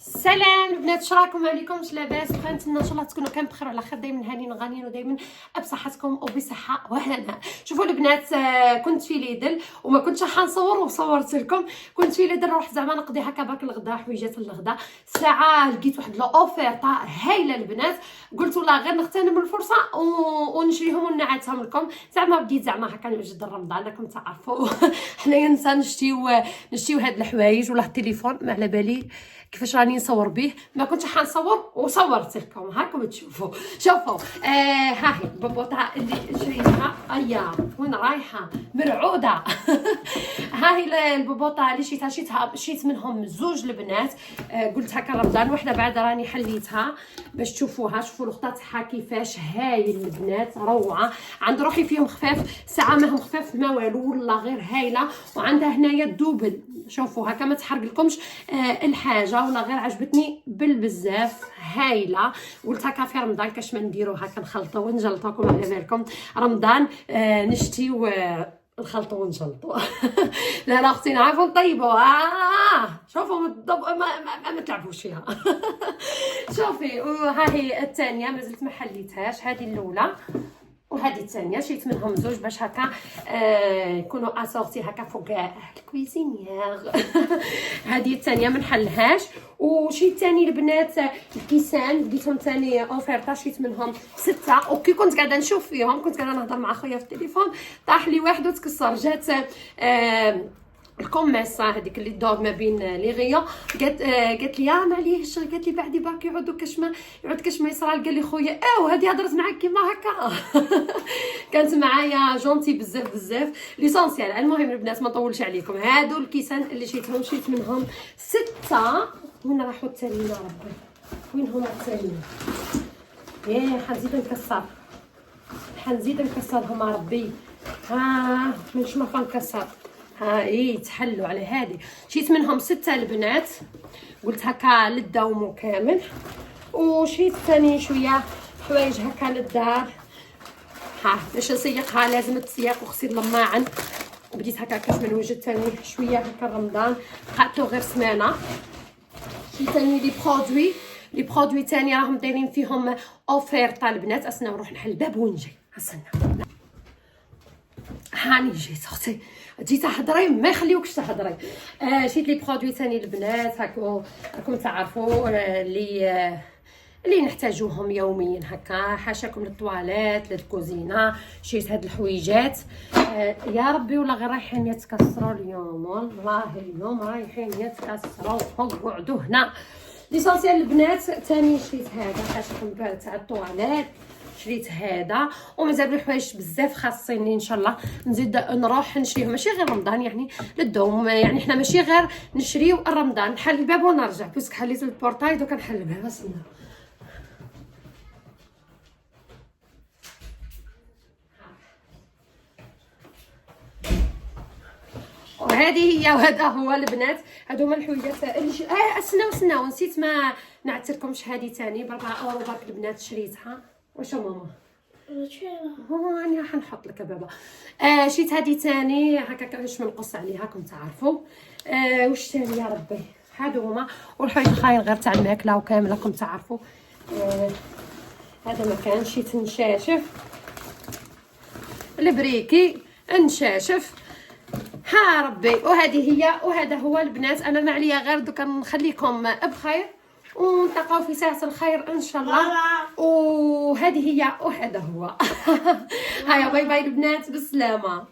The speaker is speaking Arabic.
سلام البنات، شراكم عليكم؟ واش لاباس؟ بخير؟ نتمنى ان شاء الله تكونوا كنبخير على خير، دائما هانيين وغانيين ودائما بصحتكم وبصحه وهنا. شوفوا البنات، كنت في ليدل وما كنتش حنصور وصورت لكم. كنت في ليدل، روحت زعما نقضي هكا برك الغدا، حويجات الغدا. ساعه لقيت واحد الاوفيرطه هايله البنات، قلت والله غير نغتنم الفرصه ونشريهم ونعاتهم لكم. زعما بديت زعما هكا نوجد رمضان، راكم تعرفوا حنايا نسى نشتيو هاد الحوايج ولا التليفون ما على بالي كيفاش راني نصور به. ما كنتش حنصور وصورت لكم، هاكم تشوفوا. شوفوا ها هي البوبوطه اللي شريتها. ايا وين رايحه مرعوده ها هي البوبوطه اللي شريت منهم زوج البنات. قلت هكا رمضان وحده بعد راني حليتها باش تشوفوها. شوفوا الخطه تاعها كيفاش هايل البنات، روعه. عند روحي فيهم خفاف، ساعه ما هم خفاف ما والو والله غير هايله. وعندها هنايا الدوبل، شوفوا هكا ما تحرق لكمش الحاجه ولا غير عجبتني بالبزاف هايله. قلت هكا في رمضان كاش ما نديرو هكا نخلطو ونجلطوكم على بالكم رمضان. نشتيو نخلطو ونجلطو لا لا اختي نعرفو نطيبو. شوفوا ما تلعبوش فيها شوفي ها هي الثانيه مازلت ما حليتهاش. هذه الاولى وهذه الثانيه شريت منهم زوج باش هكا يكونوا اسورتي هكا فوق الكويزينيير هذه الثانيه ما نحلهاش. وشريت ثاني البنات الكيسان، لقيتهم ثاني اوفيرطه، شريت منهم 6. وكي كنت قاعده نشوف فيهم كنت قاعده نهضر مع خويا في التليفون، طاح لي واحد وتكسر. جات الكوميسا هذيك اللي دور ما بين لي غيون، قالت لي معليش، قالت لي بعدي برك يعود كاش ما يصرى. قال لي خويا وهذه هضرت معاك كيما هكا كانت معايا جونتي بزاف ليسونسيال. المهم البنات ما نطولش عليكم، هادو الكيسان اللي شريت منهم 6. وين راحوا التانيين ربي؟ وين هما التانيين؟ حنزيد نكسرهم ربي. منش ما نكسر. تحلوا على هذه. شريت منهم 6 البنات، قلت هكا للدوم كامل. وشريت ثاني شويه حوايج هكا للدار. باش نسيقها لازم تسيق وغسيل الماعن. وبديت هكا كاش من وجد ثاني شويه هكا رمضان، بقاتو غير سمانه. شريت ثاني لي برودوي ثاني راهم دايرين فيهم اوفيرطه البنات. اسنا نروح نحل الباب ونجي. استنى هاني جيت اختي، جيت تهضري ما يخليوكش تهضري. شريت لي برودوي ثاني البنات راكم تعرفوا اللي نحتاجوهم يوميا هكا، حاشاكم للطواليت للكوزينه. شريت هاد الحويجات. يا ربي والله غير رايحين يتكسروا اليوم، والله اليوم رايحين يتكسروا. قعدوا هنا ليسونسيال البنات. ثاني شريت هذا حاشاكم تاع الطواليت، شريت هذا. ومازال الحوايج بزاف خاصيني ان شاء الله نزيد نروح نشريهم، ماشي غير رمضان يعني للدوم. يعني حنا ماشي غير نشريو رمضان، نحل الباب ونرجع. باسكو حليت البورتاي دوكا نحل الباب. بسم الله. وهذه هي وهذا هو البنات. هادو هما الحويجات اللي استناو نسيت ما نعتركمش. هذه ثاني ب4 برك البنات شريتها. واش ماما راني راح نحط لك بابا. شريت هذه ثاني هكا كاش ما نقص عليها كنت تعرفوا. واش ثاني يا ربي؟ هادو هما. والحوايج الاخرين غير تاع الماكله وكامله راكم تعرفوا. هذا ما كان. شريت نشاشف البريكي نشاشف ربي. وهذه هي وهذا هو البنات. انا ما عليا غير دوكا نخليكم بخير ونلقاو في ساعة الخير ان شاء الله. وهذه هي وهذا هو هيا باي باي البنات، بالسلامه.